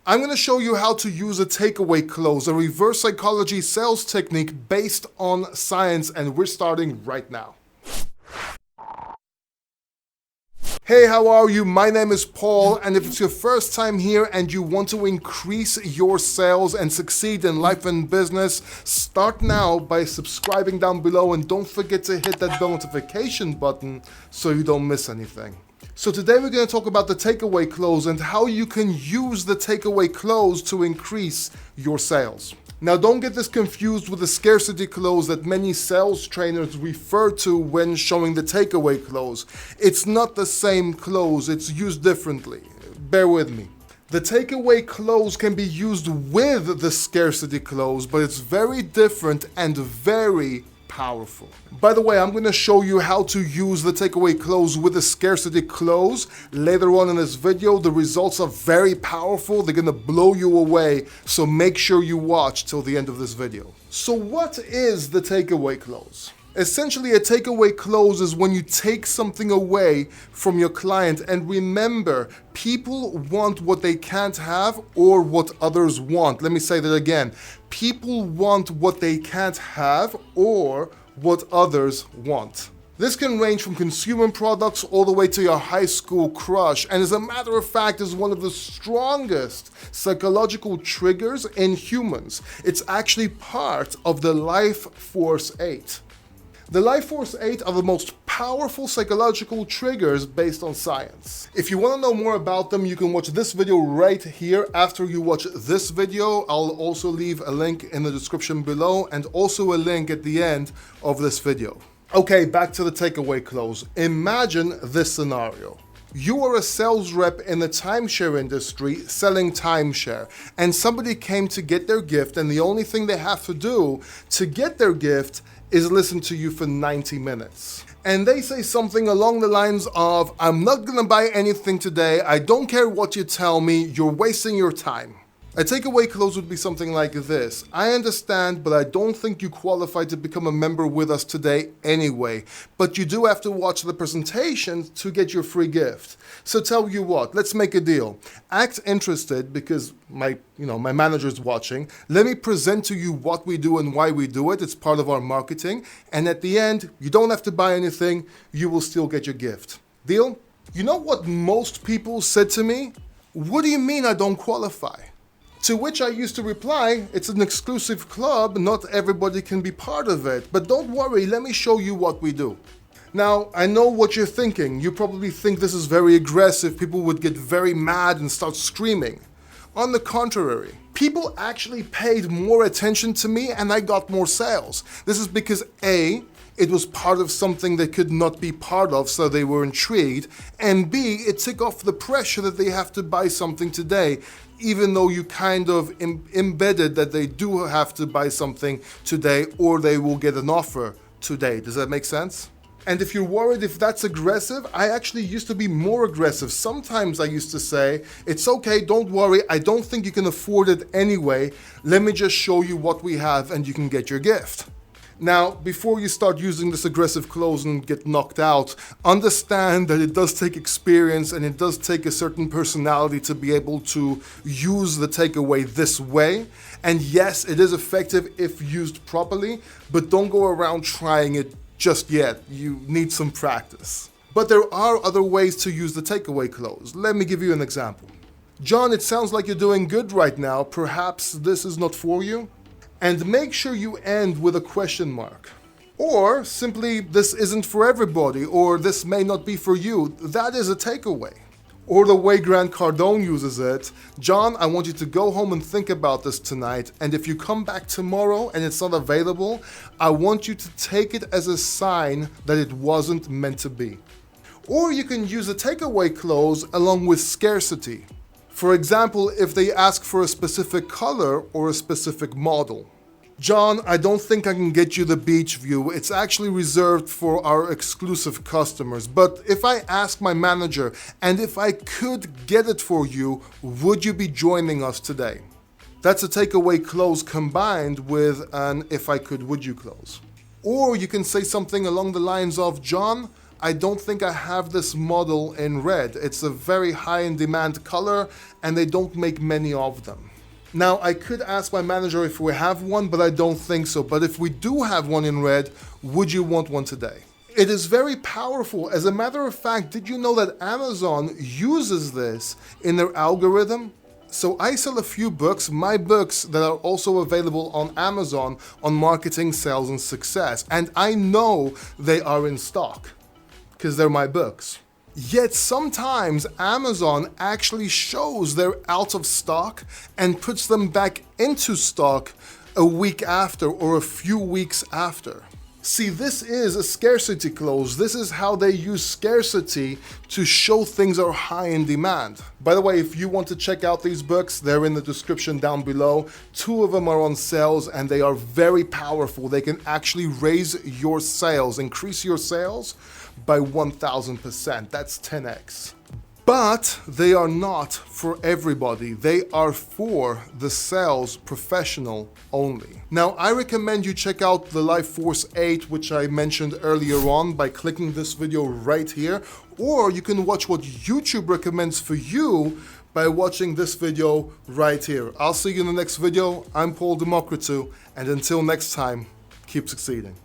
I'm going to show you how to use a takeaway close, a reverse psychology sales technique based on science, and we're starting right now. Hey, how are you? My name is Paul, and if it's your first time here and you want to increase your sales and succeed in life and business, start now by subscribing down below, and don't forget to hit that bell notification button so you don't miss anything. So today we're going to talk about the takeaway close and how you can use the takeaway close to increase your sales. Now, don't get this confused with the scarcity close that many sales trainers refer to when showing the takeaway close. It's not the same close, it's used differently. Bear with me. The takeaway close can be used with the scarcity close, but it's very different and very powerful. By the way, I'm going to show you how to use the takeaway close with the scarcity close later on in this video. The results are very powerful. They're going to blow you away. So make sure you watch till the end of this video. So what is the takeaway close? Essentially, a takeaway close is when you take something away from your client. And remember, people want what they can't have or what others want. Let me say that again. People want what they can't have or what others want. This can range from consumer products all the way to your high school crush, and as a matter of fact is one of the strongest psychological triggers in humans. It's actually part of the Life Force 8. The Life Force 8 are the most powerful psychological triggers based on science. If you want to know more about them, you can watch this video right here. After you watch this video, I'll also leave a link in the description below and also a link at the end of this video. Okay, back to the takeaway close. Imagine this scenario. You are a sales rep in the timeshare industry selling timeshare, and somebody came to get their gift, and the only thing they have to do to get their gift is listen to you for 90 minutes. And they say something along the lines of, I'm not gonna buy anything today, I don't care what you tell me, you're wasting your time. A takeaway close would be something like this. I understand, but I don't think you qualify to become a member with us today anyway. But you do have to watch the presentation to get your free gift. So tell you what, let's make a deal. Act interested because my manager's watching. Let me present to you what we do and why we do it. It's part of our marketing. And at the end, you don't have to buy anything. You will still get your gift. Deal? You know what most people said to me? What do you mean I don't qualify? To which I used to reply, it's an exclusive club, not everybody can be part of it. But don't worry, let me show you what we do. Now, I know what you're thinking. You probably think this is very aggressive. People would get very mad and start screaming. On the contrary, people actually paid more attention to me and I got more sales. This is because A, it was part of something they could not be part of, so they were intrigued. And B, it took off the pressure that they have to buy something today, even though you kind of embedded that they do have to buy something today or they will get an offer today. Does that make sense? And if you're worried if that's aggressive, I actually used to be more aggressive. Sometimes I used to say, it's okay, don't worry, I don't think you can afford it anyway. Let me just show you what we have and you can get your gift. Now, before you start using this aggressive close and get knocked out, understand that it does take experience and it does take a certain personality to be able to use the takeaway this way. And yes, it is effective if used properly, but don't go around trying it just yet. You need some practice. But there are other ways to use the takeaway close. Let me give you an example. John, it sounds like you're doing good right now. Perhaps this is not for you? And make sure you end with a question mark. Or simply, this isn't for everybody, or this may not be for you. That is a takeaway. Or the way Grant Cardone uses it, John, I want you to go home and think about this tonight, and if you come back tomorrow and it's not available, I want you to take it as a sign that it wasn't meant to be. Or you can use a takeaway close along with scarcity. For example, if they ask for a specific color or a specific model. John, I don't think I can get you the beach view. It's actually reserved for our exclusive customers. But if I ask my manager, and if I could get it for you, would you be joining us today? That's a takeaway close combined with an if I could, would you close. Or you can say something along the lines of, John, I don't think I have this model in red. It's a very high in demand color and they don't make many of them. Now, I could ask my manager if we have one, but I don't think so. But if we do have one in red, would you want one today? It is very powerful. As a matter of fact, did you know that Amazon uses this in their algorithm? So I sell a few books, my books that are also available on Amazon on marketing, sales, and success. And I know they are in stock because they're my books. Yet sometimes Amazon actually shows they're out of stock and puts them back into stock a week after or a few weeks after. See, this is a scarcity clause. This is how they use scarcity to show things are high in demand. By the way, if you want to check out these books, they're in the description down below. 2 of them are on sales and they are very powerful. They can actually raise your sales, increase your sales by 1000%. That's 10x. But they are not for everybody. They are for the sales professional only. Now, I recommend you check out the Life Force 8, which I mentioned earlier on, by clicking this video right here, or you can watch what YouTube recommends for you by watching this video right here. I'll see you in the next video. I'm Paul Democritou, and until next time, keep succeeding.